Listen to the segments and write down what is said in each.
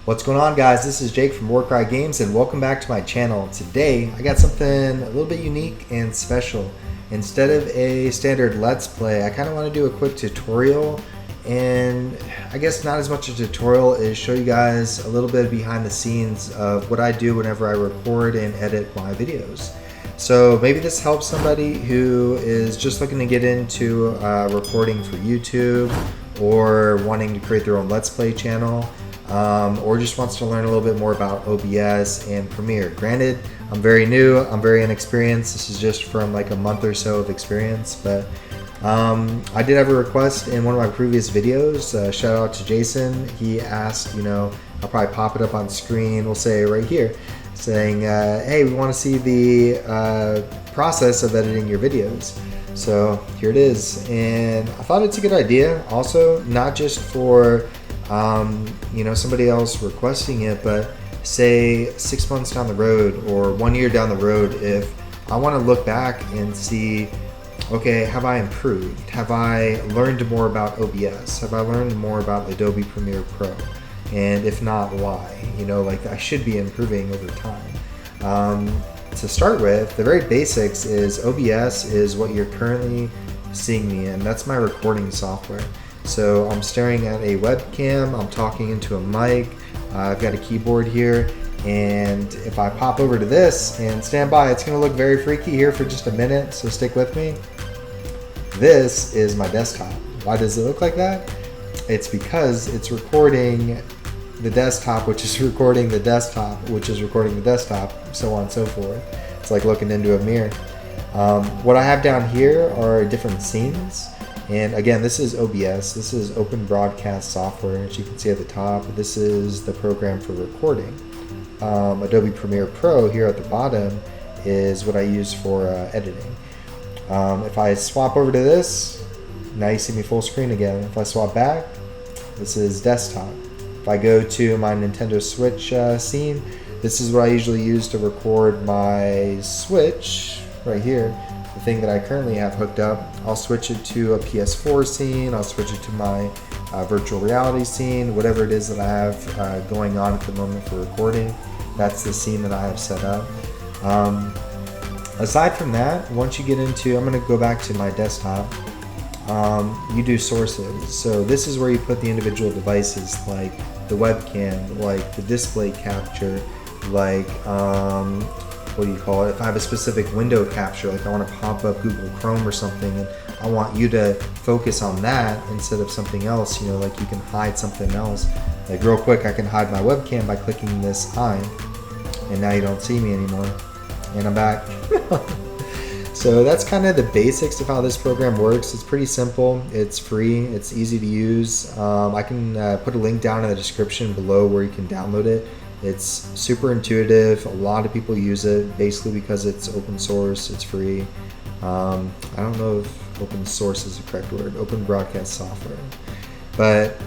What's going on, guys? This is Jake from Warcry Games and welcome back to my channel. Today I got something a little bit unique and special. Instead of a standard let's play, I kind of want to do a quick tutorial, and I guess not as much a tutorial as show you guys a little bit behind the scenes of what I do whenever I record and edit my videos. So maybe this helps somebody who is just looking to get into recording for YouTube, or wanting to create their own let's play channel, or just wants to learn a little bit more about OBS and Premiere. Granted, I'm very new, I'm very inexperienced. This is just from like a month or so of experience, but I did have a request in one of my previous videos. Shout out to Jason. He asked, I'll probably pop it up on screen, we'll say right here, saying, hey, we want to see the process of editing your videos. So here it is, and I thought it's a good idea. Also, not just for somebody else requesting it, but say 6 months down the road or 1 year down the road, if I want to look back and see, okay, have I improved? Have I learned more about OBS? Have I learned more about Adobe Premiere Pro? And if not, why? Like I should be improving over time. To start with, the very basics is OBS is what you're currently seeing me in. That's my recording software. So I'm staring at a webcam, I'm talking into a mic, I've got a keyboard here, and if I pop over to this and stand by, it's going to look very freaky here for just a minute, so stick with me. This is my desktop. Why does it look like that? It's because it's recording the desktop, which is recording the desktop, which is recording the desktop, so on and so forth. It's like looking into a mirror. What I have down here are different scenes. And again, this is OBS. This is Open Broadcast Software. As you can see at the top, this is the program for recording. Adobe Premiere Pro here at the bottom is what I use for editing. If I swap over to this, now you see me full screen again. If I swap back, this is desktop. If I go to my Nintendo Switch scene, this is what I usually use to record my Switch right here. The thing that I currently have hooked up. I'll switch it to a PS4 scene, I'll switch it to my virtual reality scene, whatever it is that I have going on at the moment for recording. That's the scene that I have set up. Aside from that, once you get into, I'm going to go back to my desktop, you do sources. So this is where you put the individual devices, like the webcam, like the display capture, like what do you call it? If I have a specific window capture, like I want to pop up Google Chrome or something, and I want you to focus on that instead of something else, like you can hide something else. Like real quick, I can hide my webcam by clicking this hide, and now you don't see me anymore. And I'm back. So that's kind of the basics of how this program works. It's pretty simple, it's free, it's easy to use. I can put a link down in the description below where you can download it. It's super intuitive. A lot of people use it basically because it's open source, it's free. I don't know if open source is the correct word, open broadcast software. But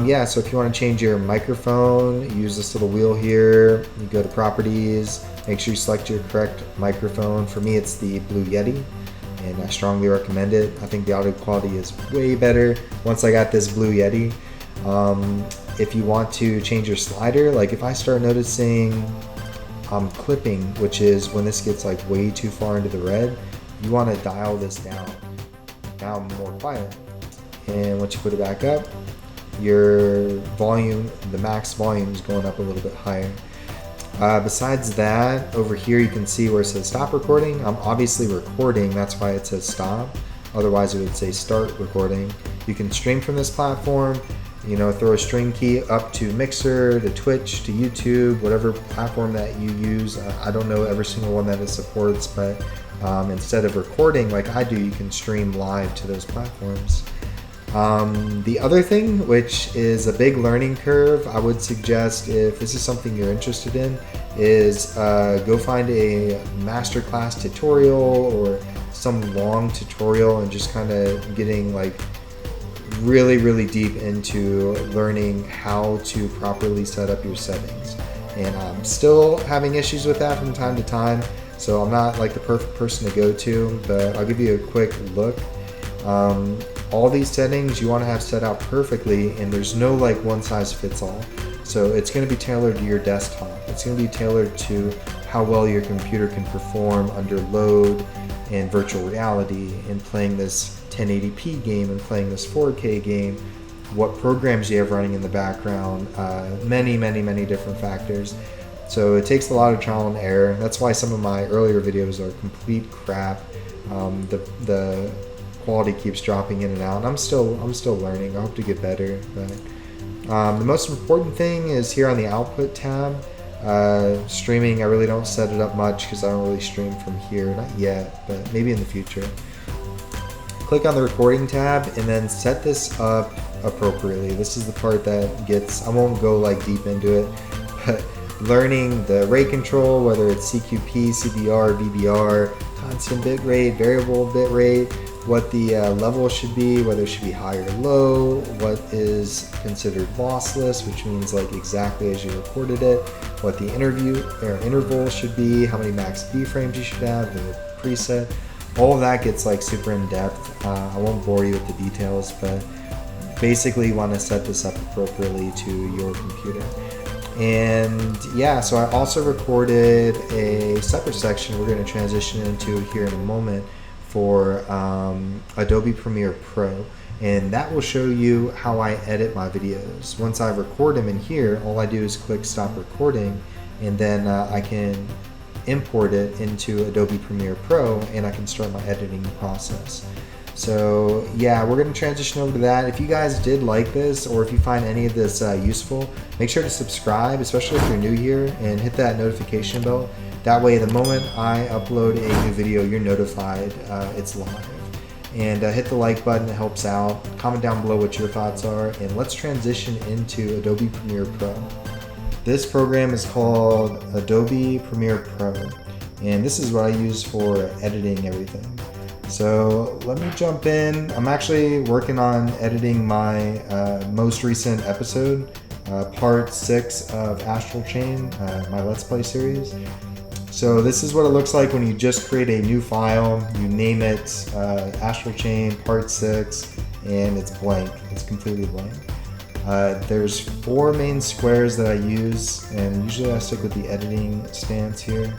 yeah, so if you want to change your microphone, use this little wheel here. You go to properties, make sure you select your correct microphone. For me, it's the Blue Yeti, and I strongly recommend it. I think the audio quality is way better once I got this Blue Yeti. If you want to change your slider, like if I start noticing I'm clipping, which is when this gets like way too far into the red, you want to dial this down. Now I'm more quiet. And once you put it back up, your volume, the max volume is going up a little bit higher. Besides that, over here you can see where it says stop recording. I'm obviously recording, that's why it says stop. Otherwise it would say start recording. You can stream from this platform. Throw a stream key up to Mixer, to Twitch, to YouTube, whatever platform that you use. I don't know every single one that it supports, but instead of recording like I do, you can stream live to those platforms. The other thing, which is a big learning curve, I would suggest if this is something you're interested in, is go find a masterclass tutorial or some long tutorial and just kind of getting like really deep into learning how to properly set up your settings. And I'm still having issues with that from time to time, so I'm not like the perfect person to go to, but I'll give you a quick look. All these settings you want to have set out perfectly, and there's no like one size fits all. So it's going to be tailored to your desktop. It's going to be tailored to how well your computer can perform under load and virtual reality and playing this 1080p game and playing this 4K game, what programs you have running in the background, many different factors. So it takes a lot of trial and error. That's why some of my earlier videos are complete crap. The quality keeps dropping in and out, and I'm still learning. I hope to get better. But the most important thing is here on the output tab. Streaming, I really don't set it up much because I don't really stream from here, not yet, but maybe in the future. Click on the recording tab and then set this up appropriately. This is the part that gets, I won't go like deep into it, but learning the rate control, whether it's CQP, CBR, VBR, constant bit rate, variable bit rate, what the level should be, whether it should be high or low, what is considered lossless, which means like exactly as you recorded it, what the interval should be, how many max keyframes you should have, the preset. All of that gets like super in depth. I won't bore you with the details, but basically you want to set this up appropriately to your computer. And yeah, so I also recorded a separate section we're going to transition into here in a moment for Adobe Premiere Pro, and that will show you how I edit my videos. Once I record them in here, all I do is click stop recording, and then I can import it into Adobe Premiere Pro and I can start my editing process. So yeah, we're going to transition over to that. If you guys did like this, or if you find any of this useful, make sure to subscribe, especially if you're new here, and hit that notification bell. That way, the moment I upload a new video, you're notified it's live. And hit the like button, it helps out. Comment down below what your thoughts are, and let's transition into Adobe Premiere Pro. This program is called Adobe Premiere Pro, and this is what I use for editing everything. So let me jump in. I'm actually working on editing my most recent episode, part 6 of Astral Chain, my Let's Play series. So this is what it looks like when you just create a new file, you name it Astral Chain Part 6, and it's blank. It's completely blank. There's 4 main squares that I use, and usually I stick with the editing stance here.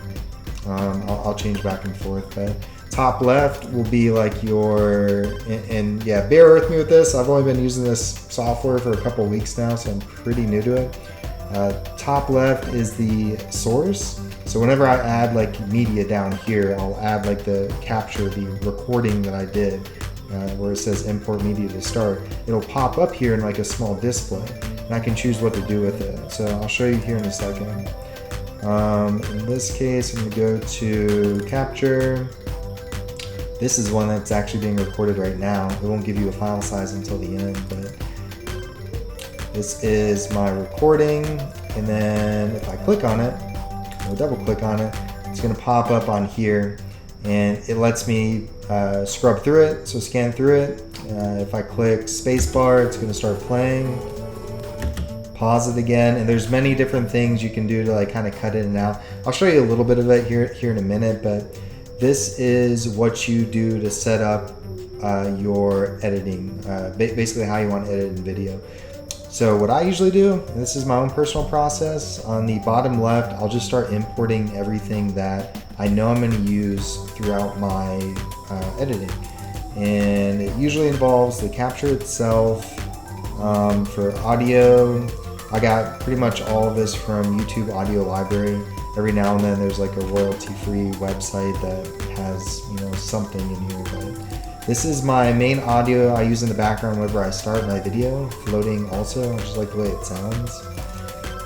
I'll change back and forth, but top left will be like your, and yeah, bear with me with this. I've only been using this software for a couple weeks now, so I'm pretty new to it. Top left is the source. So whenever I add like media down here, I'll add like the capture, the recording that I did, where it says import media to start. It'll pop up here in like a small display, and I can choose what to do with it. So I'll show you here in a second. In this case, I'm gonna go to capture. This is one that's actually being recorded right now. It won't give you a file size until the end, but this is my recording. And then if I click on it, or double click on it, it's gonna pop up on here, and it lets me scrub through it, so scan through it. If I click spacebar, it's gonna start playing. Pause it again, and there's many different things you can do to like kind of cut in and out. I'll show you a little bit of it here in a minute, but this is what you do to set up your editing, basically how you want to edit in video. So what I usually do, and this is my own personal process, on the bottom left, I'll just start importing everything that I know I'm going to use throughout my editing. And it usually involves the capture itself. For audio, I got pretty much all of this from YouTube Audio Library. Every now and then there's like a royalty-free website that has, you know, something in here, but this is my main audio I use in the background whenever I start my video, floating also. I just like the way it sounds.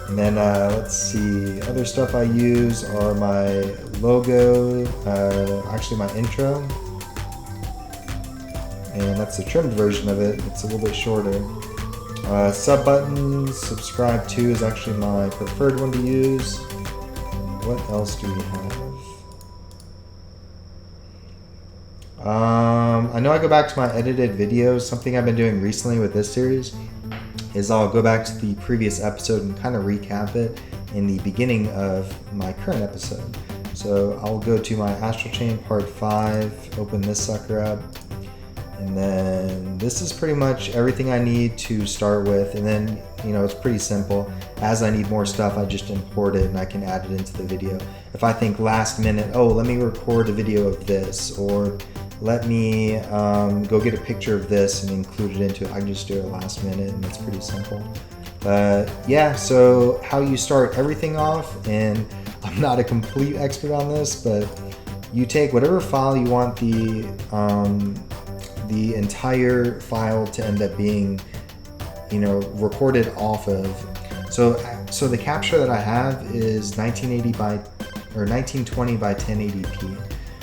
And then let's see, other stuff I use are my logo, actually my intro, and that's the trimmed version of it. It's a little bit shorter. Sub buttons, subscribe to is actually my preferred one to use. What else do we have? I know I go back to my edited videos. Something I've been doing recently with this series is I'll go back to the previous episode and kind of recap it in the beginning of my current episode. So I'll go to my Astral Chain Part 5, open this sucker up, And then this is pretty much everything I need to start with. And then, you know, it's pretty simple. As I need more stuff, I just import it and I can add it into the video. If I think last minute, oh, let me record a video of this, or let me go get a picture of this and include it into it, I can just do it last minute, and it's pretty simple. But yeah, so how you start everything off, and I'm not a complete expert on this, but you take whatever file you want the entire file to end up being, you know, recorded off of. So the capture that I have is 1920 by 1080p.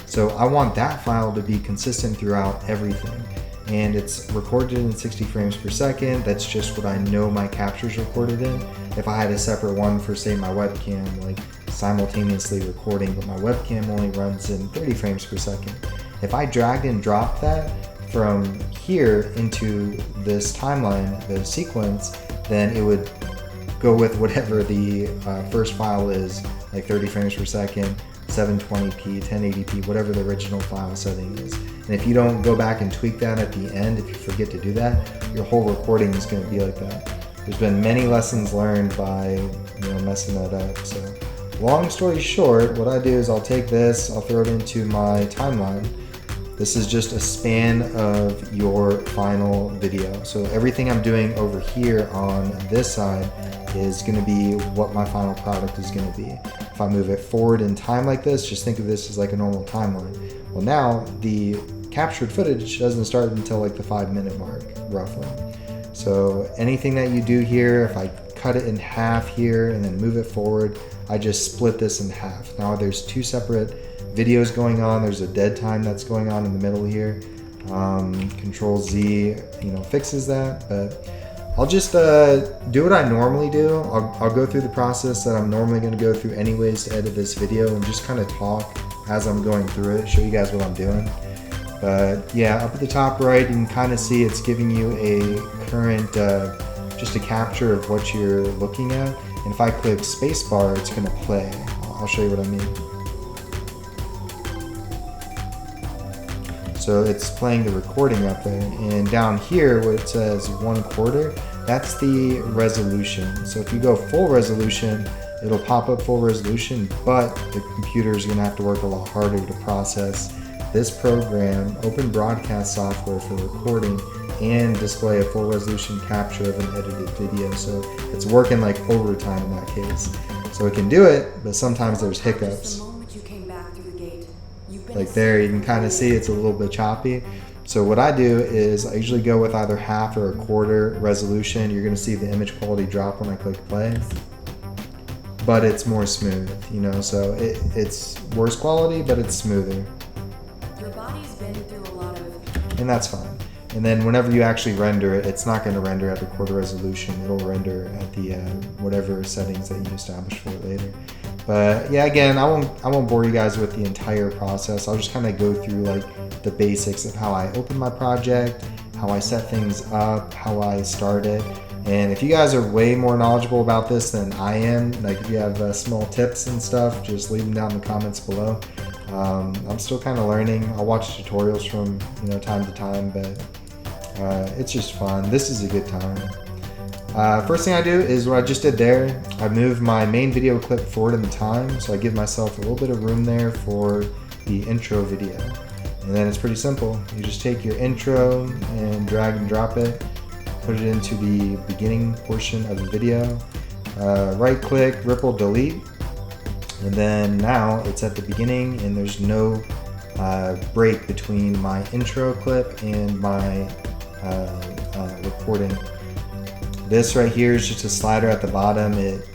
So I want that file to be consistent throughout everything. And it's recorded in 60 frames per second. That's just what I know my capture's recorded in. If I had a separate one for, say, my webcam, like simultaneously recording, but my webcam only runs in 30 frames per second. If I dragged and dropped that from here into this timeline, the sequence, then it would go with whatever the first file is, like 30 frames per second, 720p, 1080p, whatever the original file setting is. And if you don't go back and tweak that at the end, if you forget to do that, your whole recording is going to be like that. There's been many lessons learned by, you know, messing that up. So long story short, what I do is I'll take this, I'll throw it into my timeline. This is just a span of your final video. So everything I'm doing over here on this side is going to be what my final product is going to be. If I move it forward in time like this, just think of this as like a normal timeline. Well, now the captured footage doesn't start until like the 5-minute mark, roughly. So anything that you do here, if I cut it in half here and then move it forward, I just split this in half. Now there's two separate videos going on. There's a dead time that's going on in the middle here. Control Z, you know, fixes that, but I'll just do what I normally do. I'll go through the process that I'm normally going to go through anyways to edit this video, and just kind of talk as I'm going through it, show you guys what I'm doing. But yeah, up at the top right, you can kind of see it's giving you a current, just a capture of what you're looking at. And if I click spacebar, it's going to play. I'll show you what I mean. So it's playing the recording up there, and down here where it says 1/4, that's the resolution. So if you go full resolution, it'll pop up full resolution, but the computer is going to have to work a lot harder to process this program, Open Broadcast software for recording, and display a full resolution capture of an edited video. So it's working like overtime in that case. So it can do it, but sometimes there's hiccups. Like there, you can kind of see it's a little bit choppy. So what I do is I usually go with either half or 1/4 resolution. You're going to see the image quality drop when I click play, but it's more smooth, you know, so it's worse quality, but it's smoother. Your body's been through a lot of... And that's fine. And then whenever you actually render it, it's not going to render at the 1/4 resolution. It'll render at the whatever settings that you establish for it later. But yeah, again, I won't bore you guys with the entire process. I'll just kind of go through like the basics of how I open my project, how I set things up, how I start it. And if you guys are way more knowledgeable about this than I am, like if you have small tips and stuff, just leave them down in the comments below. I'm still kind of learning. I'll watch tutorials from, you know, time to time, but it's just fun. This is a good time. First thing I do is what I just did there. I move my main video clip forward in the time, so I give myself a little bit of room there for the intro video. And then it's pretty simple. You just take your intro and drag and drop it, put it into the beginning portion of the video. Right click, ripple, delete. And then now it's at the beginning and there's no break between my intro clip and my recording. This right here is just a slider at the bottom. It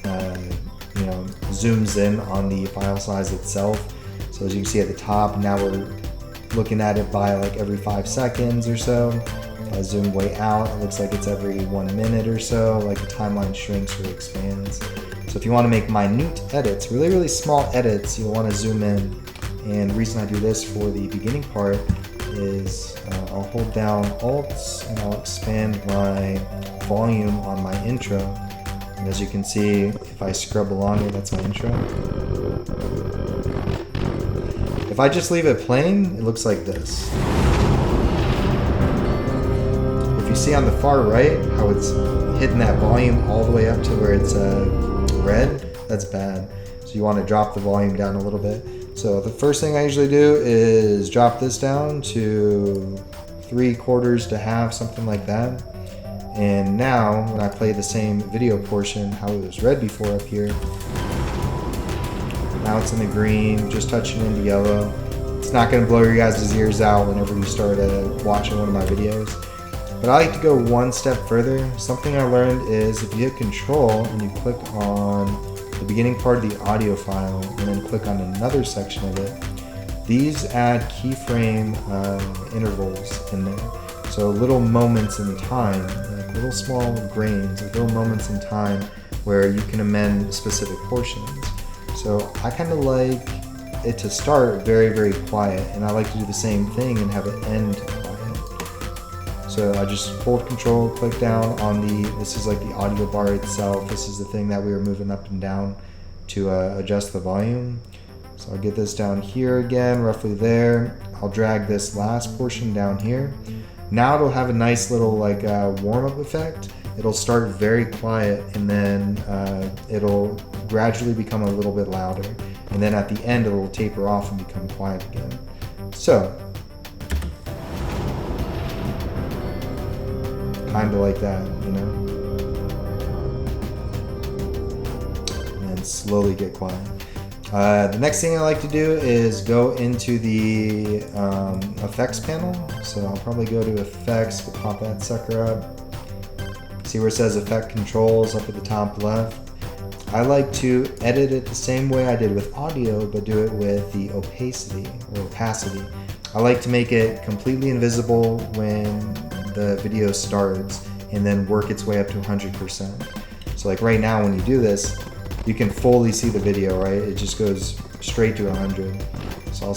you know, zooms in on the file size itself. So as you can see at the top, now we're looking at it by like every 5 seconds or so. If I zoom way out, it looks like it's every 1 minute or so, like the timeline shrinks or expands. So if you want to make minute edits, really, really small edits, you'll want to zoom in. And the reason I do this for the beginning part is I'll hold down Alt and I'll expand my volume on my intro. And as you can see, if I scrub along it, that's my intro. If I just leave it plain, it looks like this. see on the far right how it's hitting that volume all the way up to where it's red? That's bad. So you want to drop the volume down a little bit. So the first thing I usually do is drop this down to 3/4 to half, something like that. And now when I play the same video portion, how it was red before up here, now it's in the green, just touching into yellow. It's not going to blow your guys' ears out whenever you start watching one of my videos. But I like to go one step further. Something I learned is if you hit Control and you click on the beginning part of the audio file and then click on another section of it, these add keyframe intervals in there. So little moments in time, like little small grains, like little moments in time where you can amend specific portions. So I kind of like it to start very, very quiet, and I like to do the same thing and have it end quiet. So I just hold Control, click down on this is like the audio bar itself. This is the thing that we were moving up and down to adjust the volume. So I'll get this down here again, roughly there. I'll drag this last portion down here. Now it'll have a nice little like warm-up effect. It'll start very quiet and then it'll gradually become a little bit louder. And then at the end it'll taper off and become quiet again. So, kind of like that, you know? And then slowly get quiet. The next thing I like to do is go into the effects panel. So I'll probably go to effects, we'll pop that sucker up. See where it says effect controls up at the top left. I like to edit it the same way I did with audio, but do it with the opacity. I like to make it completely invisible when the video starts and then work its way up to 100%. So like right now when you do this, you can fully see the video, right? It just goes straight to 100. So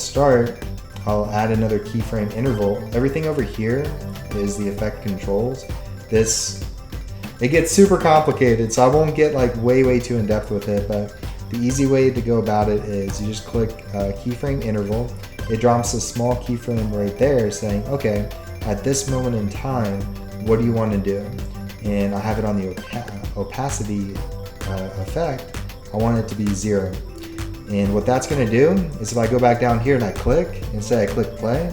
I'll add another keyframe interval. Everything over here is the effect controls. It gets super complicated, so I won't get like way too in depth with it, but the easy way to go about it is you just click keyframe interval. It drops a small keyframe right there saying, okay, at this moment in time, what do you want to do? And I have it on the opacity effect. I want it to be 0. And what that's going to do is if I go back down here and I click, and say I click play,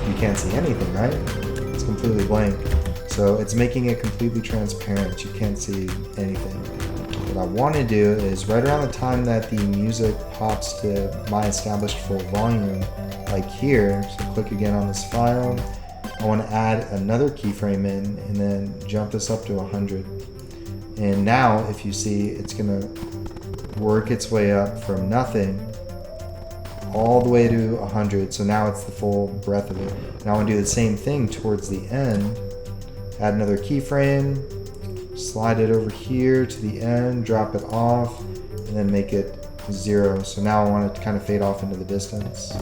you can't see anything, right? It's completely blank. So it's making it completely transparent. You can't see anything. What I want to do is right around the time that the music pops to my established full volume, like here, so click again on this file, I want to add another keyframe in and then jump this up to 100. And now if you see, it's going to work its way up from nothing all the way to 100. So now it's the full breadth of it. Now I want to do the same thing towards the end. Add another keyframe, slide it over here to the end, drop it off, and then make it 0. So now I want it to kind of fade off into the distance.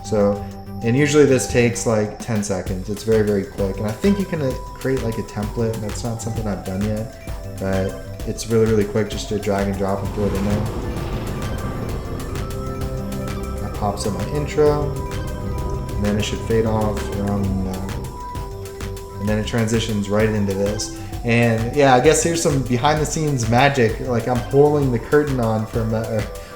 So, and usually this takes like 10 seconds. It's very quick. And I think you can create like a template. That's not something I've done yet, but it's really quick just to drag and drop and throw it in there. That pops up my intro, and then it should fade off around now. And then it transitions right into this. And yeah, I guess here's some behind the scenes magic. Like I'm pulling the curtain on from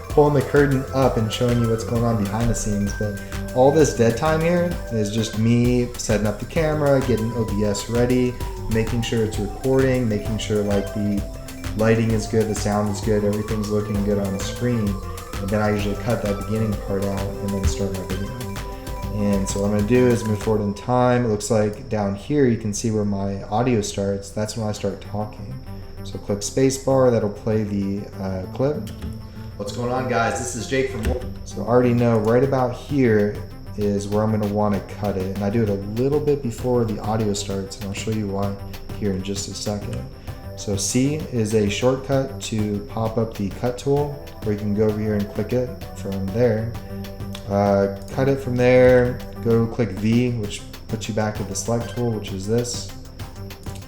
pulling the curtain up and showing you what's going on behind the scenes. But all this dead time here is just me setting up the camera, getting OBS ready, making sure it's recording, making sure like the lighting is good, the sound is good, everything's looking good on the screen. And then I usually cut that beginning part out and then start my video. And so what I'm going to do is move forward in time. It looks like down here you can see where my audio starts. That's when I start talking. So click spacebar, that'll play the clip. What's going on, guys? This is Jake from So I already know right about here is where I'm going to want to cut it. And I do it a little bit before the audio starts, and I'll show you why here in just a second. So C is a shortcut to pop up the cut tool, where you can go over here and click it from there. Cut it from there, go click V, which puts you back to the select tool, which is this.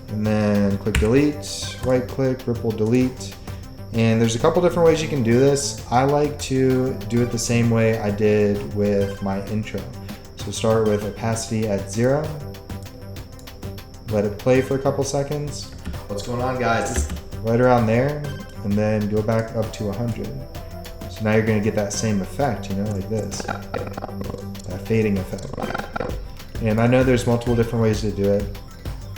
And then click delete, right click, ripple delete. And there's a couple different ways you can do this. I like to do it the same way I did with my intro. So start with opacity at 0. Let it play for a couple seconds. What's going on, guys? Right around there, and then go back up to 100. So now you're gonna get that same effect, you know, like this. That fading effect. And I know there's multiple different ways to do it.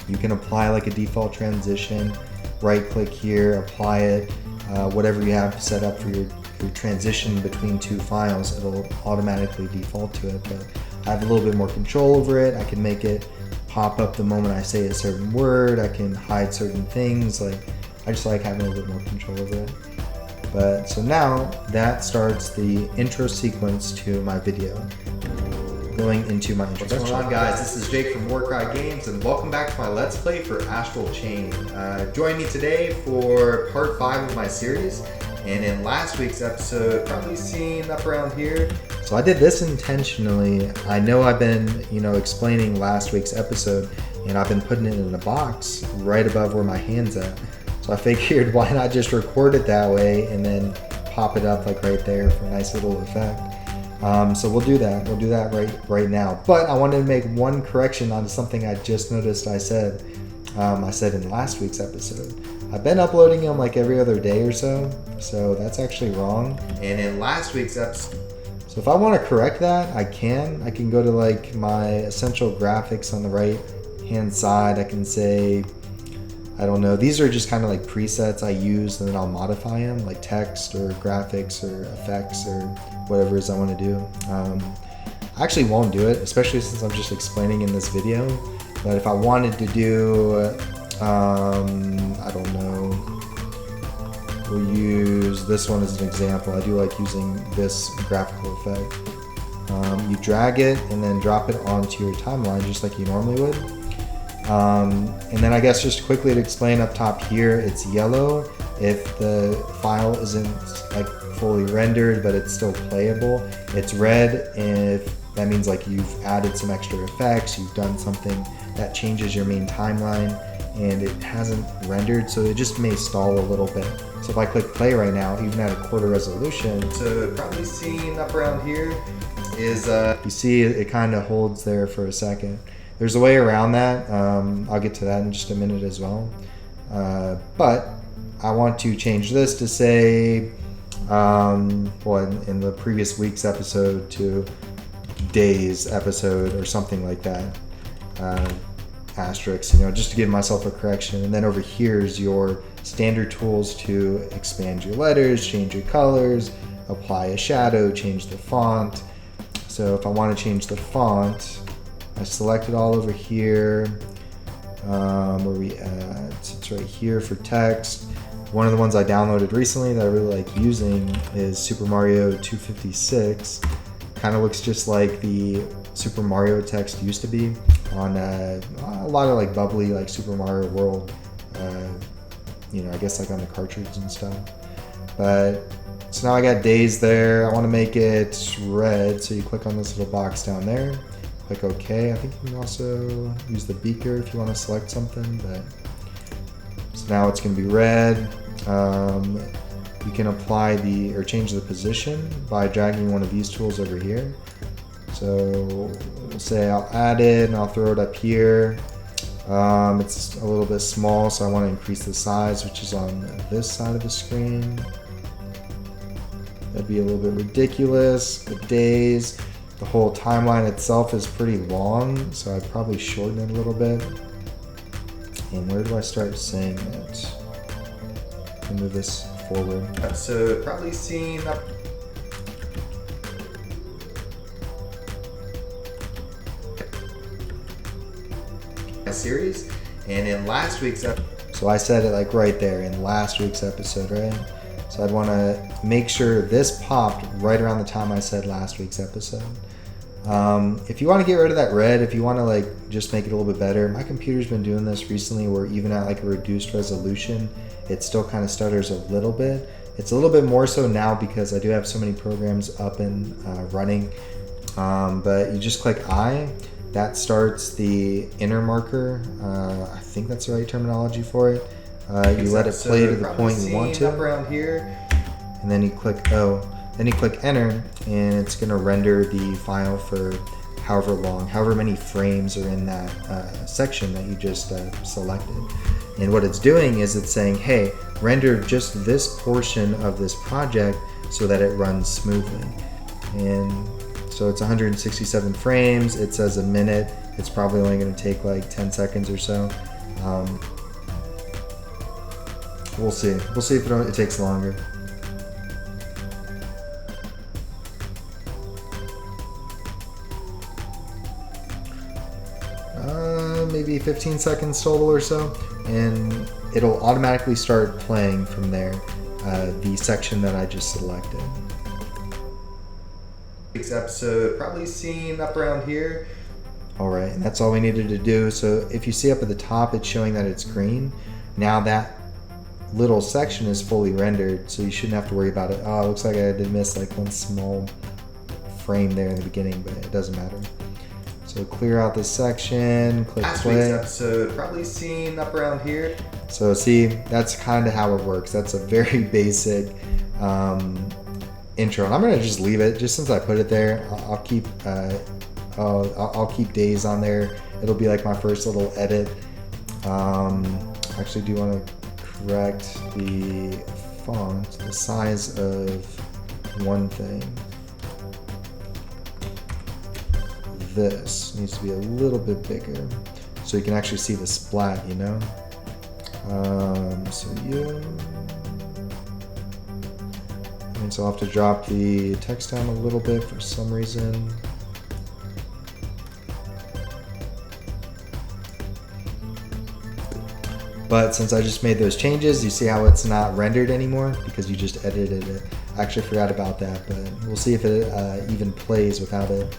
You can apply like a default transition, right click here, apply it, whatever you have set up for your transition between two files, it'll automatically default to it. But I have a little bit more control over it. I can make it pop up the moment I say a certain word. I can hide certain things. Like, I just like having a little bit more control over it. But so now that starts the intro sequence to my video. Going into my introduction. What's going on, guys? This is Jake from Warcry Games, and welcome back to my Let's Play for Astral Chain. Join me today for part 5 of my series. And in last week's episode, probably seen up around here. So I did this intentionally. I know I've been, explaining last week's episode, and I've been putting it in a box right above where my hand's at. So I figured, why not just record it that way and then pop it up like right there for a nice little effect. So we'll do that. We'll do that right now. But I wanted to make one correction on something I just noticed I said in last week's episode. I've been uploading them like every other day or so that's actually wrong. And in last week's episode, so if I want to correct that, I can go to like my essential graphics on the right hand side. I can say, I don't know, these are just kind of like presets I use, and then I'll modify them like text or graphics or effects or whatever it is I want to do. I actually won't do it, especially since I'm just explaining in this video. But if I wanted to do, I don't know, we'll use this one as an example. I do like using this graphical effect. You drag it and then drop it onto your timeline just like you normally would. And then I guess just quickly to explain, up top here, it's yellow if the file isn't like fully rendered but it's still playable. It's red if that means like you've added some extra effects, you've done something that changes your main timeline and it hasn't rendered, so it just may stall a little bit. So if I click play right now, even at a quarter resolution, so probably seen up around here is, you see it kind of holds there for a second. There's a way around that. I'll get to that in just a minute as well. But I want to change this to say, in the previous week's episode to day's episode or something like that. Asterisks, just to give myself a correction. And then over here is your standard tools to expand your letters, change your colors, apply a shadow, change the font. So if I want to change the font, I select it all over here. Where we at? It's right here for text. One of the ones I downloaded recently that I really like using is Super Mario 256. Kind of looks just like the Super Mario text used to be on a lot of like bubbly like Super Mario World, I guess like on the cartridge and stuff. But so now I got days there. I want to make it red, so you click on this little box down there, click OK. I think you can also use the beaker if you want to select something. But so now it's going to be red. You can apply or change the position by dragging one of these tools over here. So we'll say I'll add it and I'll throw it up here. It's a little bit small, so I want to increase the size, which is on this side of the screen. That'd be a little bit ridiculous. The days, the whole timeline itself is pretty long, so I'd probably shorten it a little bit. And where do I start saying it? I'll move this forward. So probably seen up series, and in last week's episode, so I said it like right there in last week's episode, right? So I'd want to make sure this popped right around the time I said last week's episode. If you want to get rid of that red, if you want to like just make it a little bit better, my computer's been doing this recently where even at like a reduced resolution, it still kind of stutters a little bit. It's a little bit more so now because I do have so many programs up and running. But you just click I. That starts the inner marker. I think that's the right terminology for it. You let it play to the point you want to. Around here, and then you click O. Then you click enter, and it's going to render the file for however long, however many frames are in that section that you just selected. And what it's doing is it's saying, hey, render just this portion of this project so that it runs smoothly. And so it's 167 frames. It says a minute. It's probably only going to take like 10 seconds or so. We'll see. We'll see if it takes longer. Maybe 15 seconds total or so, and it'll automatically start playing from there, the section that I just selected. Week's episode probably seen up around here. All right, and that's all we needed to do. So if you see up at the top, it's showing that it's green. Now that little section is fully rendered, so you shouldn't have to worry about it. Oh, it looks like I did miss like one small frame there in the beginning, but it doesn't matter. So clear out this section, click play. Last week's episode, probably seen up around here. So see, that's kind of how it works. That's a very basic intro. And I'm gonna just leave it, just since I put it there. I'll keep days on there. It'll be like my first little edit. Actually do want to correct the font, the size of one thing. This needs to be a little bit bigger so you can actually see the splat, you know? And so I'll have to drop the text down a little bit for some reason. But since I just made those changes, you see how it's not rendered anymore because you just edited it. I actually forgot about that, but we'll see if it even plays without it.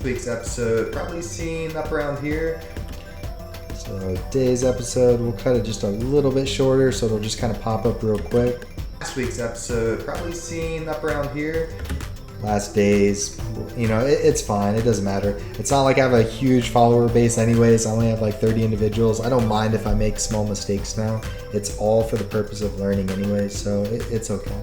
Week's episode probably seen up around here. So today's episode, we'll cut it just a little bit shorter so it'll just kind of pop up real quick. Last week's episode probably seen up around here. Last days, you know, it's fine, it doesn't matter. It's not like I have a huge follower base anyways. I only have like 30 individuals. I don't mind if I make small mistakes now. It's all for the purpose of learning anyway, so it's okay.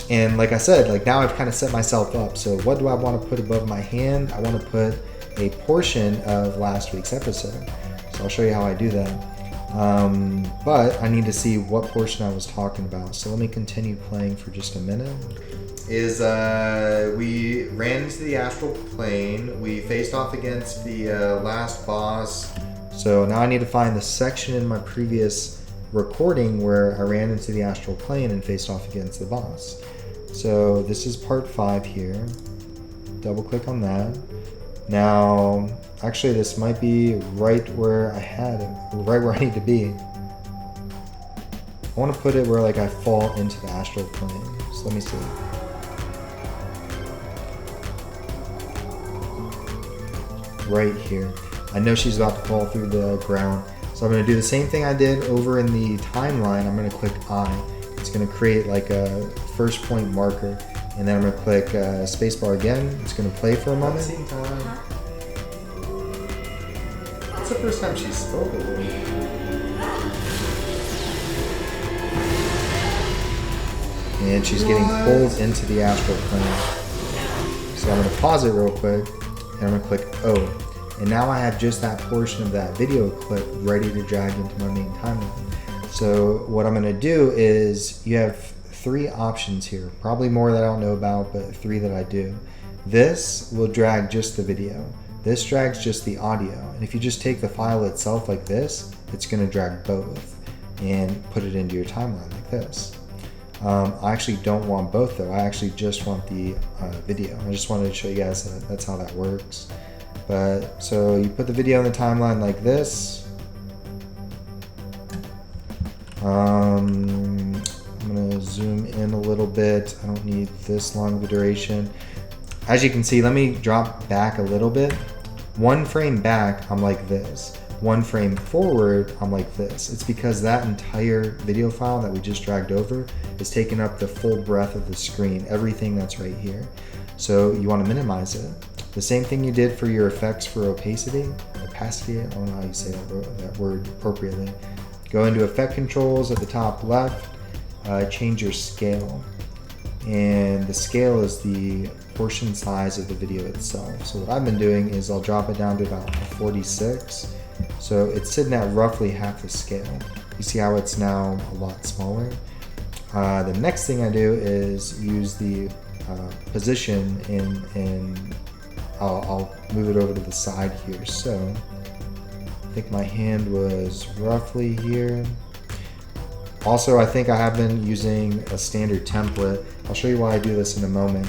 And like I said, like now I've kind of set myself up. So what do I want to put above my hand? I want to put a portion of last week's episode. So I'll show you how I do that. But I need to see what portion I was talking about. So let me continue playing for just a minute. We ran into the astral plane. We faced off against the last boss. So now I need to find the section in my previous recording where I ran into the astral plane and faced off against the boss. So this is part 5 here. Double click on that. Now, actually this might be right where I had it, right where I need to be. I want to put it where like I fall into the astral plane. So let me see. Right here. I know she's about to fall through the ground. So I'm going to do the same thing I did over in the timeline. I'm going to click I. It's going to create like a first point marker. And then I'm going to click spacebar again. It's going to play for a moment. Same time. That's the first time she spoke with me. And she's getting pulled into the astral plane. So I'm going to pause it real quick. And I'm going to click O. And now I have just that portion of that video clip ready to drag into my main timeline. So what I'm gonna do is, you have 3 options here, probably more that I don't know about, but 3 that I do. This will drag just the video. This drags just the audio. And if you just take the file itself like this, it's gonna drag both and put it into your timeline like this. I actually don't want both though. I actually just want the video. I just wanted to show you guys that that's how that works. But so you put the video in the timeline like this. I'm gonna zoom in a little bit. I don't need this long of a duration. As you can see, let me drop back a little bit. 1 frame back, I'm like this. 1 frame forward, I'm like this. It's because that entire video file that we just dragged over is taking up the full breadth of the screen, everything that's right here. So you want to minimize it. The same thing you did for your effects for opacity, I don't know how you say that word appropriately. Go into effect controls at the top left, change your scale. and the scale is the portion size of the video itself. So what I've been doing is I'll drop it down to about 46. So it's sitting at roughly half the scale. You see how it's now a lot smaller? The next thing I do is use the position and I'll move it over to the side here. So I think my hand was roughly here. Also, I think I have been using a standard template. I'll show you why I do this in a moment.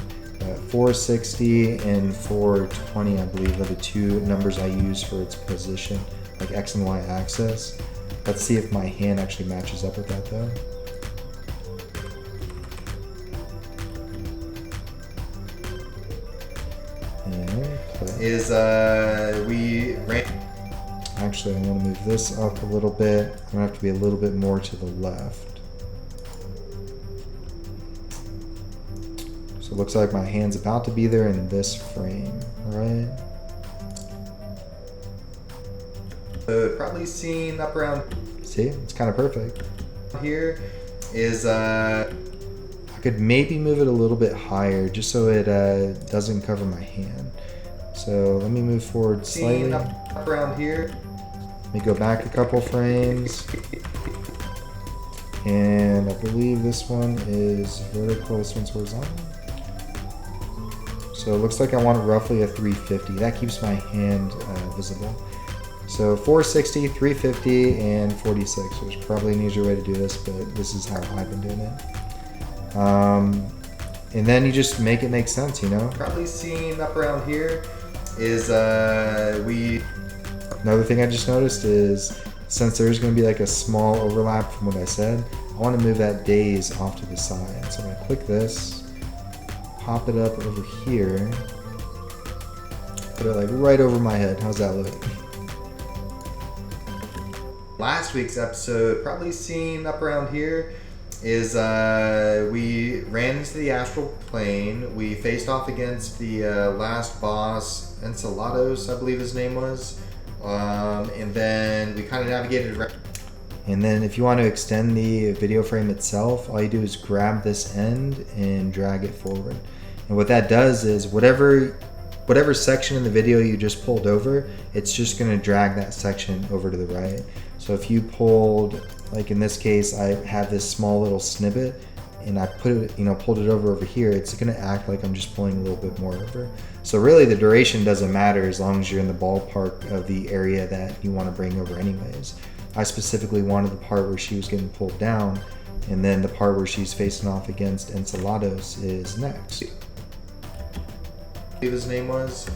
460 and 420, I believe, are the two numbers I use for its position, like X and Y axis. Let's see if my hand actually matches up with that though. Actually, I want to move this up a little bit. I'm gonna have to be a little bit more to the left. So it looks like my hand's about to be there in this frame, right? Probably seen up around. See, it's kind of perfect. Here is I could maybe move it a little bit higher just so it doesn't cover my hand. So let me move forward slightly. Up around here. Let me go back a couple frames. And I believe this one is vertical, this one's horizontal. So it looks like I want roughly a 350. That keeps my hand visible. So 460, 350, and 46. There's probably an easier way to do this, but this is how I've been doing it. And then you just make it make sense, you know? Probably seen up around here is Another thing I just noticed is since there's going to be like a small overlap from what I said, I want to move that days off to the side. So I'm going to click this, pop it up over here, put it like right over my head. How's that look? Last week's episode, probably seen up around here, is we ran into the astral plane. We faced off against the last boss, Enceladus, I believe his name was. And then we kind of navigated around. And then if you want to extend the video frame itself, all you do is grab this end and drag it forward. And what that does is whatever section in the video you just pulled over, it's just going to drag that section over to the right. So if you pulled, like in this case, I have this small little snippet and I put it, pulled it over here, it's going to act like I'm just pulling a little bit more over. So really the duration doesn't matter as long as you're in the ballpark of the area that you want to bring over anyways. I specifically wanted the part where she was getting pulled down, and then the part where she's facing off against Enceladus is next. His name was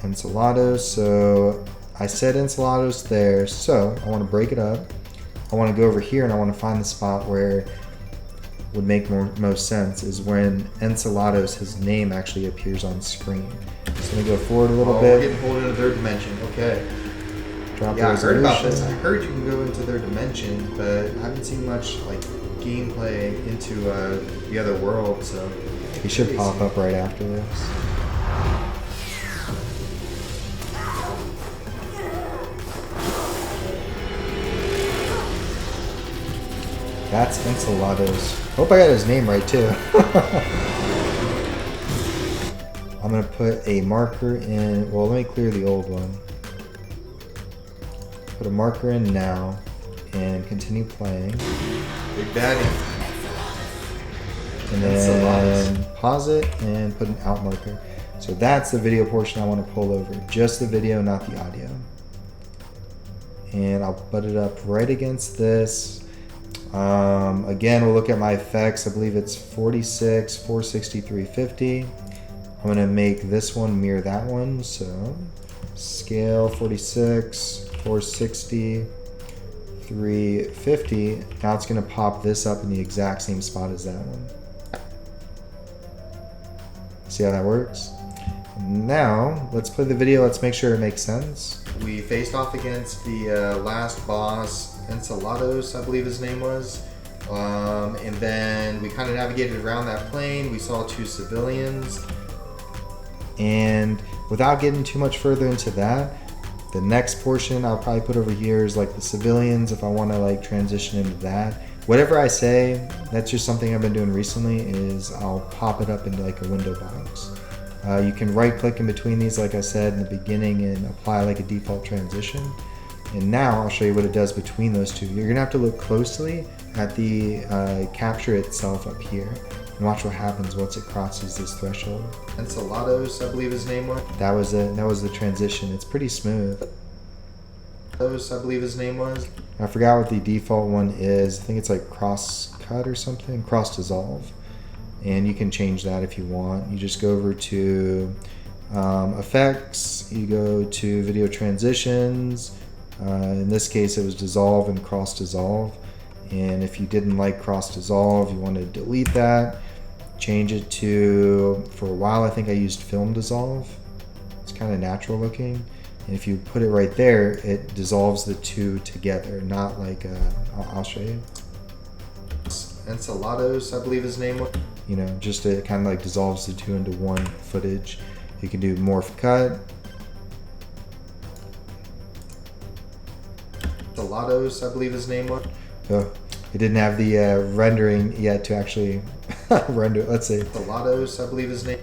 Enceladus, so I said Enceladus there, so I want to break it up. I want to go over here and I want to find the spot where would make most sense is when Enceladus, his name actually appears on screen. So let me go forward a little bit. We're getting pulled into their dimension, okay. Drop yeah, I heard about this. I heard you can go into their dimension, but I haven't seen much like gameplay into the other world, so. He should pop up right after this. That's Enceladus. Hope I got his name right too. I'm gonna put a marker in, well let me clear the old one. Put a marker in now and continue playing. Big Daddy. And then pause it and put an out marker. So that's the video portion I want to pull over. Just the video, not the audio. And I'll put it up right against this. Again, we'll look at my effects. I believe it's 46, 460, 350. I'm going to make this one mirror that one. So scale 46, 460, 350. Now it's going to pop this up in the exact same spot as that one. See how that works? Now, let's play the video. Let's make sure it makes sense. We faced off against the last boss, Enceladus, I believe his name was. And then we kind of navigated around that plane. We saw two civilians. And without getting too much further into that, the next portion I'll probably put over here is like the civilians if I want to like transition into that. whatever I say, that's just something I've been doing recently, is I'll pop it up into like a window box. You can right click in between these, like I said in the beginning, and apply like a default transition. And now I'll show you what it does between those two. You're gonna have to look closely at the capture itself up here and watch what happens once it crosses this threshold. Enceladus, I believe his name was. That was it. That was the transition. It's pretty smooth. I believe his name was. I forgot what the default one is. I think it's like cross cut or something, cross dissolve. And you can change that if you want. You just go over to effects, you go to video transitions. In this case, it was dissolve and cross dissolve. And if you didn't like cross dissolve, you want to delete that, change it to, for a while, I think I used film dissolve. It's kind of natural looking. And if you put it right there, it dissolves the two together, not like, I'll show you. Enceladus, I believe his name was. You know, just it kind of like dissolves the two into one footage. You can do morph cut. Enceladus, I believe his name was. Oh, it didn't have the rendering yet to actually render. Let's see. Enceladus, I believe his name.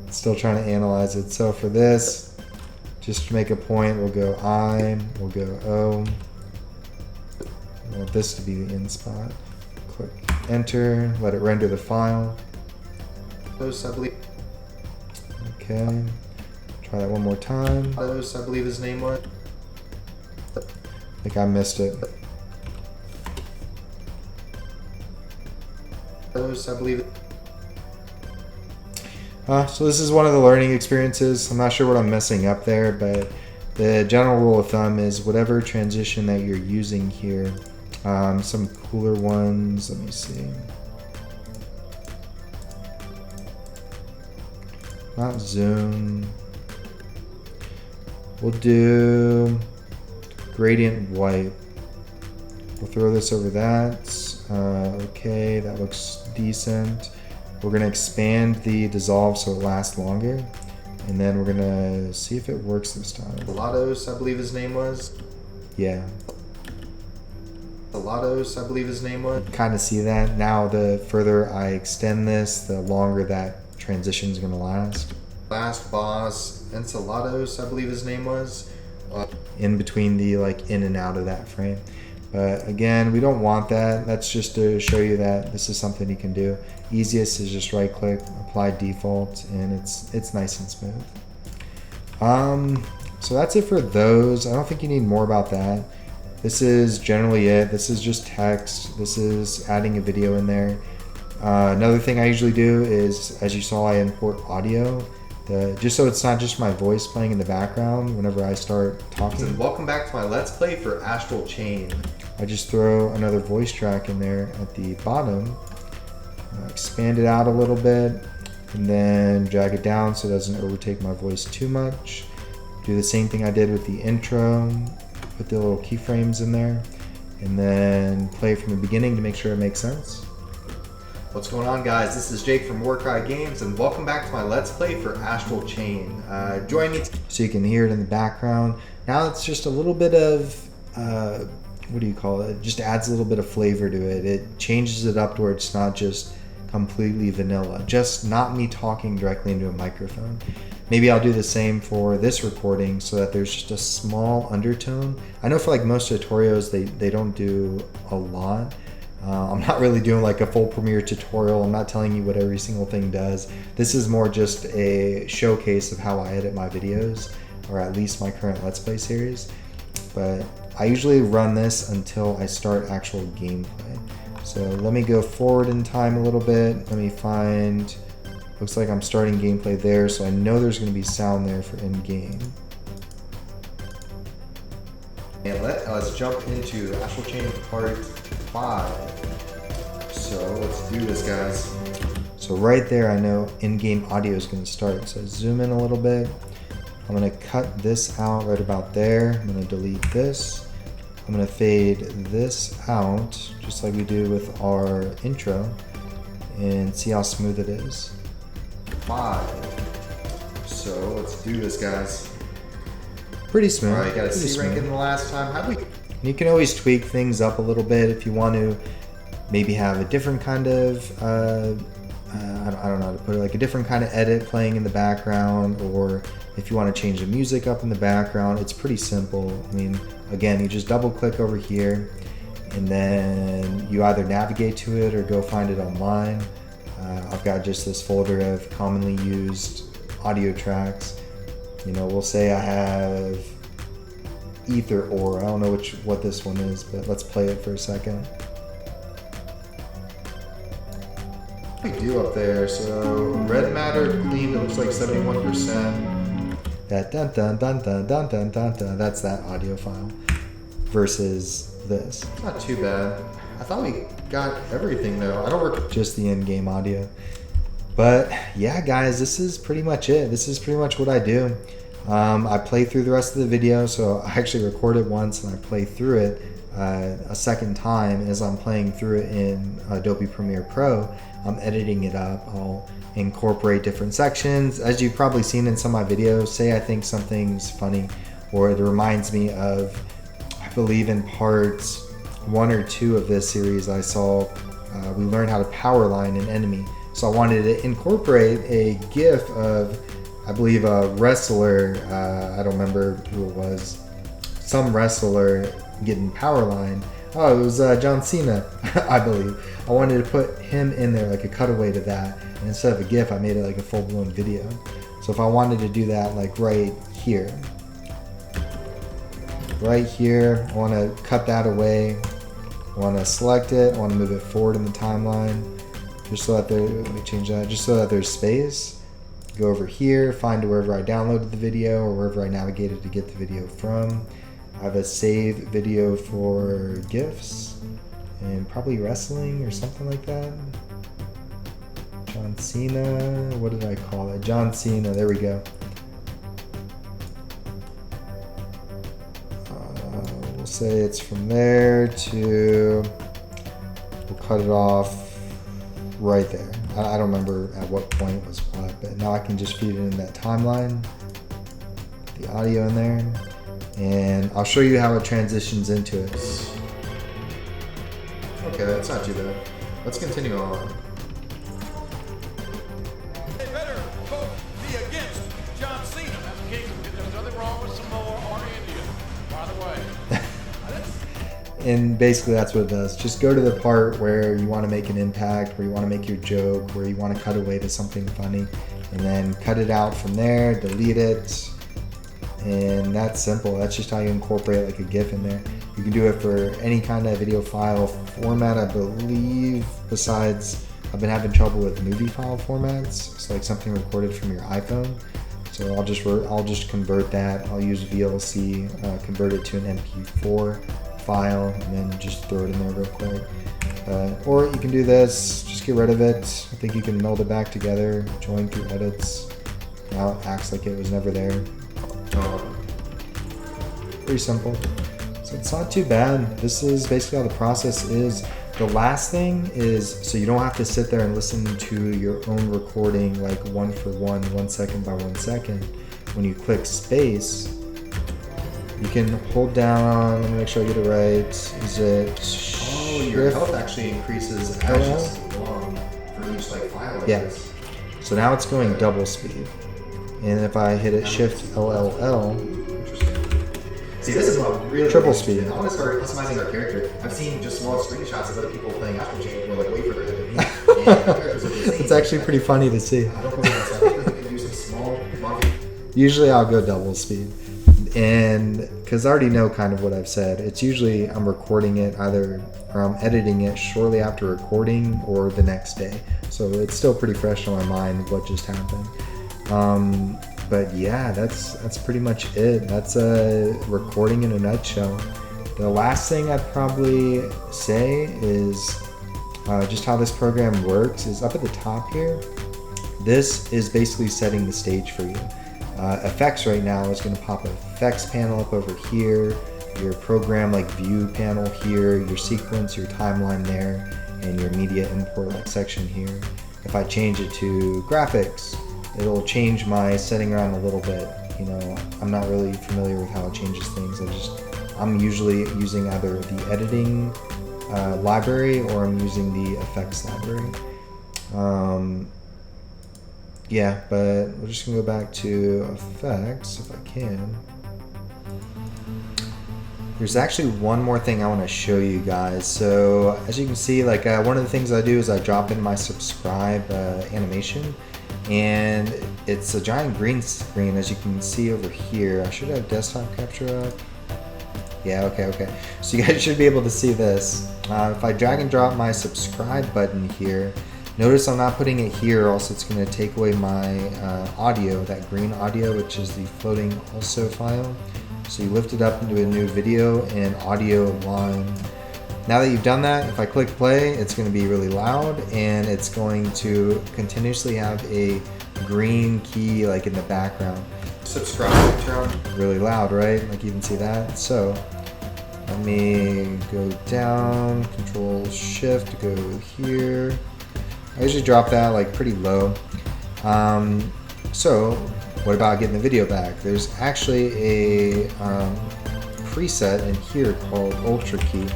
Still trying to analyze it. So for this, just to make a point, we'll go I, we'll go O. I want this to be the in spot. Click enter, let it render the file. I believe. Okay, try that one more time. I believe his name was. I think I missed it. I believe. So this is one of the learning experiences. I'm not sure what I'm messing up there, but the general rule of thumb is whatever transition that you're using here. Some cooler ones, let me see. Not zoom. We'll do gradient white. We'll throw this over that. Okay, that looks decent. We're gonna expand the dissolve so it lasts longer. And then we're gonna see if it works this time. Enceladus, I believe his name was. Yeah. Enceladus, I believe his name was. Kind of see that. Now the further I extend this, the longer that transition is gonna last. Last boss, Enceladus, I believe his name was. In between the like in and out of that frame. But again, we don't want that. That's just to show you that this is something you can do. Easiest is just right click, apply default, and it's nice and smooth. So that's it for those. I don't think you need more about that. This is generally it. This is just text. This is adding a video in there. Another thing I usually do is, as you saw, I import audio. Just so it's not just my voice playing in the background whenever I start talking. And welcome back to my Let's Play for Astral Chain. I just throw another voice track in there at the bottom, expand it out a little bit, and then drag it down so it doesn't overtake my voice too much. Do the same thing I did with the intro, put the little keyframes in there, and then play from the beginning to make sure it makes sense. What's going on, guys? This is Jake from Warcry Games, and welcome back to my Let's Play for Astral Chain. Join me so you can hear it in the background. Now it's just a little bit of, what do you call it? It just adds a little bit of flavor to it. It changes it up to where it's not just completely vanilla, just not me talking directly into a microphone. Maybe I'll do the same for this recording so that there's just a small undertone. I know for like most tutorials, they don't do a lot. I'm not really doing like a full Premiere tutorial. I'm not telling you what every single thing does. This is more just a showcase of how I edit my videos, or at least my current Let's Play series. But I usually run this until I start actual gameplay. So let me go forward in time a little bit. Let me find, looks like I'm starting gameplay there, so I know there's gonna be sound there for in-game. And let's jump into Astral Chain Part 5. So let's do this, guys. So right there, I know in-game audio is going to start. So zoom in a little bit. I'm going to cut this out right about there. I'm going to delete this. I'm going to fade this out, just like we do with our intro, and see how smooth it is. 5. So let's do this, guys. Pretty smooth. All right, got a C rank in the last time. How do we? You can always tweak things up a little bit if you want to maybe have a different kind of I don't know how to put it, like a different kind of edit playing in the background, or if you want to change the music up in the background, it's pretty simple. I mean, again, you just double click over here and then you either navigate to it or go find it online. I've got just this folder of commonly used audio tracks. You know, we'll say I have Ether Ore. I don't know what this one is, but let's play it for a second. We do up there, so red matter cleaned, it looks like 71%. That dun dun dun dun dun dun dun dun, that's that audio file versus this. It's not too bad. I thought we got everything though. I don't work with just the in-game audio. But yeah, guys, this is pretty much it. This is pretty much what I do. I play through the rest of the video, so I actually record it once and I play through it a second time. As I'm playing through it in Adobe Premiere Pro, I'm editing it up. I'll incorporate different sections. As you've probably seen in some of my videos, say I think something's funny or it reminds me of, I believe in parts 1 or 2 of this series I saw, we learned how to power line an enemy. So I wanted to incorporate a GIF of, I believe, a wrestler, I don't remember who it was, some wrestler getting power line. Oh, it was John Cena, I believe. I wanted to put him in there, like a cutaway to that. And instead of a GIF, I made it like a full-blown video. So if I wanted to do that, like right here, I want to cut that away. I want to select it. I want to move it forward in the timeline, just so that let me change that, just so that there's space. Go over here, find wherever I downloaded the video or wherever I navigated to get the video from. I have a save video for GIFs and probably wrestling or something like that. John Cena, what did I call it? John Cena, there we go. We'll say it's from there to, we'll cut it off right there. I don't remember at what point it was what, but now I can just feed it in that timeline, put the audio in there, and I'll show you how it transitions into it. Okay, that's not too bad. Let's continue on. They better vote me against John Cena. That's King. There's nothing wrong with Samoa or India, by the way. And basically that's what it does. Just go to the part where you want to make an impact, where you want to make your joke, where you want to cut away to something funny, and then cut it out from there, delete it, and that's simple. That's just how you incorporate like a GIF in there. You can do it for any kind of video file format, I believe, besides I've been having trouble with movie file formats. It's like something recorded from your iPhone. So I'll just convert that. I'll use VLC, convert it to an MP4 file, and then just throw it in there real quick. Or you can do this, just get rid of it. I think you can meld it back together, join through edits. Now it acts like it was never there. Pretty simple. So it's not too bad. This is basically how the process is. The last thing is, so you don't have to sit there and listen to your own recording like 1 for 1, 1 second by 1 second. When you click space, you can hold down, let me make sure I get it right. Is it Oh, your health actually increases as you go along for each like file like this. So now it's going double speed. And if I hit it Shift LLL, See, this is what really triple speed. I want to start customizing our character. I've seen just small screenshots of other people playing After Change where like wait for their head. It's actually pretty funny to see. I don't know myself. I think we can do some small monkey. Usually I'll go double speed. And because I already know kind of what I've said, it's usually I'm recording it either, or I'm editing it shortly after recording or the next day. So it's still pretty fresh on my mind what just happened. But yeah, that's pretty much it. That's a recording in a nutshell. The last thing I'd probably say is just how this program works is up at the top here. This is basically setting the stage for you. Effects right now is going to pop an effects panel up over here, your program like view panel here, your sequence, your timeline there, and your media import like section here. If I change it to graphics, it'll change my setting around a little bit. You know, I'm not really familiar with how it changes things. I'm usually using either the editing library or I'm using the effects library. Yeah, but we're just gonna go back to effects if I can. There's actually one more thing I want to show you guys. So as you can see, like one of the things I do is I drop in my subscribe animation, and it's a giant green screen, as you can see over here. I should have desktop capture up. Yeah, okay. So you guys should be able to see this. If I drag and drop my subscribe button here, notice I'm not putting it here, else it's going to take away my audio, that green audio, which is the floating also file. So you lift it up into a new video and audio line. Now that you've done that, if I click play, it's going to be really loud, and it's going to continuously have a green key like in the background. Subscribe, turn on. Really loud, right? Like you can see that. So let me go down, Control Shift, go here. I usually drop that like pretty low. So what about getting the video back? There's actually a preset in here called Ultra Key.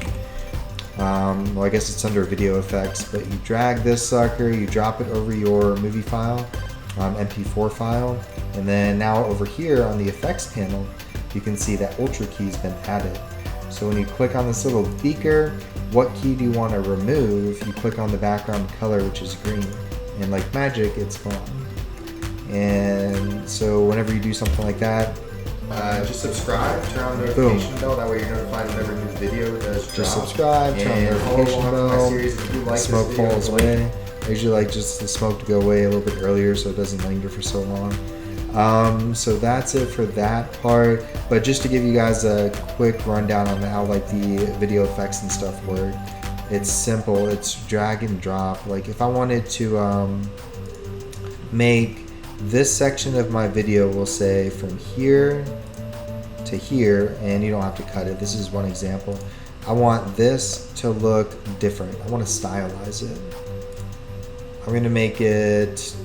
Well, I guess it's under video effects, but you drag this sucker, you drop it over your movie file, MP4 file, and then now over here on the effects panel, you can see that Ultra Key has been added. So when you click on this little beaker, what key do you want to remove? You click on the background color, which is green, and like magic, it's gone. And so whenever you do something like that, just subscribe, turn on the notification bell, that way you're notified whenever a new video does drop. just subscribe, turn on the notification bell, smoke falls away. I usually like just the smoke to go away a little bit earlier so it doesn't linger for so long. So that's it for that part. But just to give you guys a quick rundown on how like the video effects and stuff work, it's simple. It's drag and drop. Like if I wanted to make this section of my video, we'll say from here to here, and you don't have to cut it. This is one example. I want this to look different. I want to stylize it. I'm going to make it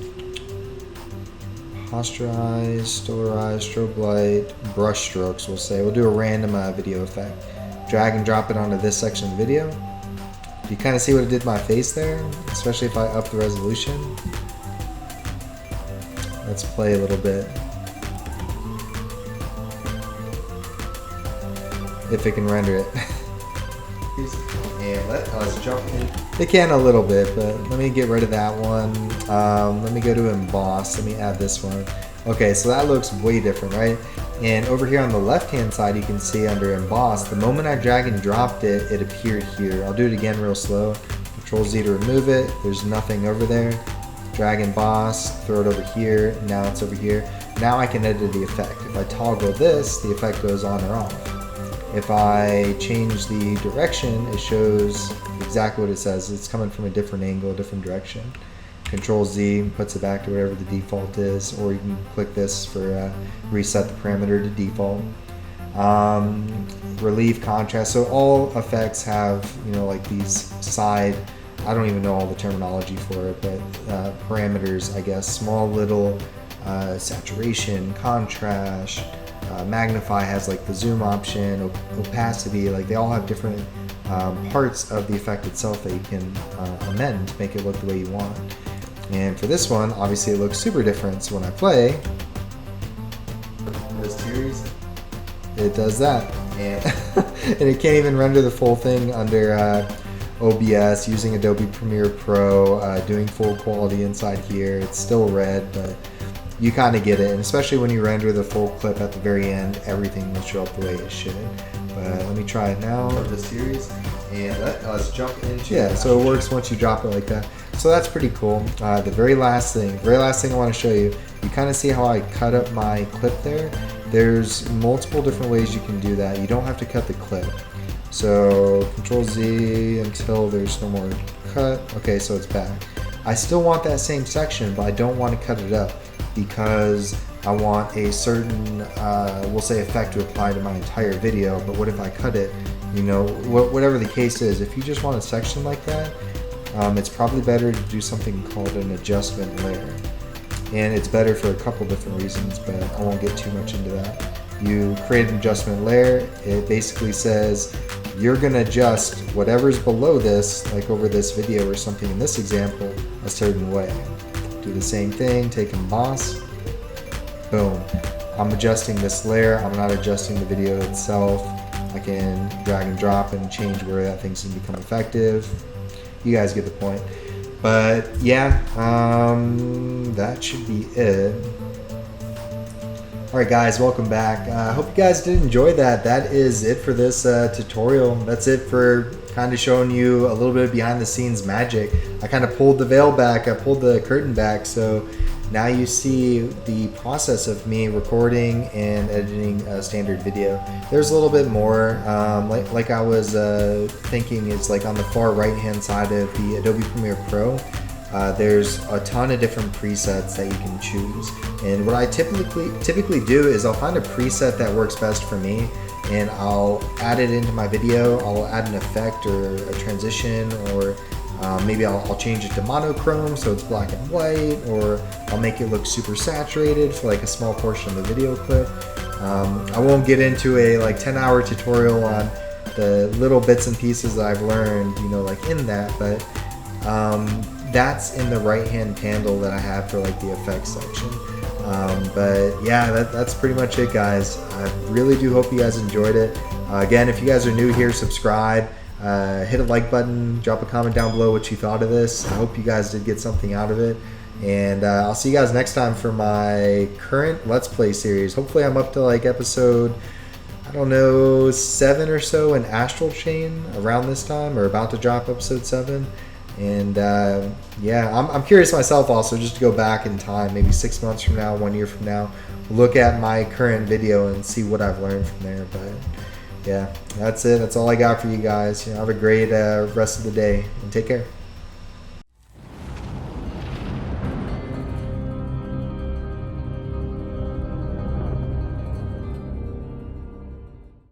posterize, stellarize, strobe light, brush strokes, we'll say. We'll do a random video effect. Drag and drop it onto this section of the video. You kind of see what it did to my face there, especially if I up the resolution. Let's play a little bit. If it can render it. And let's jump in. It can a little bit, but let me get rid of that one. Let me go to emboss. Let me add this one. Okay, so that looks way different, right? And over here on the left-hand side, you can see under emboss, the moment I drag and dropped it, it appeared here. I'll do it again real slow. Control Z to remove it. There's nothing over there. Drag and emboss, throw it over here. Now it's over here. Now I can edit the effect. If I toggle this, the effect goes on or off. If I change the direction, it shows exactly what it says. It's coming from a different angle, a different direction. Control Z puts it back to whatever the default is, or you can click this for reset the parameter to default. Relief, contrast. So all effects have, you know, like these side, I don't even know all the terminology for it, but parameters, I guess. Small, little, saturation, contrast. Magnify has like the zoom option, opacity, like they all have different parts of the effect itself that you can amend to make it look the way you want. And for this one, obviously it looks super different. So when I play this series, it does that. And it can't even render the full thing under OBS using Adobe Premiere Pro, doing full quality inside here. It's still red, but you kind of get it, and especially when you render the full clip at the very end, everything will show up the way it should. But let me try it now. of the series, and let's jump into. Yeah, so it works once you drop it like that. So that's pretty cool. The very last thing I want to show you, you kind of see how I cut up my clip there. There's multiple different ways you can do that. You don't have to cut the clip. So Control Z until there's no more cut. Okay, so it's back. I still want that same section, but I don't want to cut it up, because I want a certain, we'll say, effect to apply to my entire video. But what if I cut it? You know, whatever the case is, if you just want a section like that, it's probably better to do something called an adjustment layer. And it's better for a couple different reasons, but I won't get too much into that. You create an adjustment layer. It basically says, you're gonna adjust whatever's below this, like over this video or something in this example, a certain way. Do the same thing, take emboss, boom. I'm adjusting this layer, I'm not adjusting the video itself. I can drag and drop and change where that thing's gonna become effective. You guys get the point. But yeah, that should be it. Alright guys, welcome back. I hope you guys did enjoy that. That is it for this tutorial. That's it for kind of showing you a little bit of behind the scenes magic. I kind of pulled the veil back, I pulled the curtain back, so now you see the process of me recording and editing a standard video. There's a little bit more, like I was thinking is like on the far right hand side of the Adobe Premiere Pro. There's a ton of different presets that you can choose, and what I typically do is I'll find a preset that works best for me, and I'll add it into my video. I'll add an effect or a transition, or maybe I'll change it to monochrome so it's black and white, or I'll make it look super saturated for like a small portion of the video clip. I won't get into a like 10-hour tutorial on the little bits and pieces that I've learned, you know, like in that, but that's in the right hand panel that I have for like the effects section. But yeah, that's pretty much it, guys. I really do hope you guys enjoyed it. Again, if you guys are new here, subscribe, hit a like button, drop a comment down below what you thought of this. I hope you guys did get something out of it, and I'll see you guys next time for my current Let's Play series. Hopefully I'm up to like episode, I don't know, 7 or so in Astral Chain around this time, or about to drop episode 7. And yeah, I'm curious myself also, just to go back in time, maybe 6 months from now, 1 year from now, look at my current video and see what I've learned from there. But yeah, that's it. That's all I got for you guys. You know, have a great rest of the day, and take care.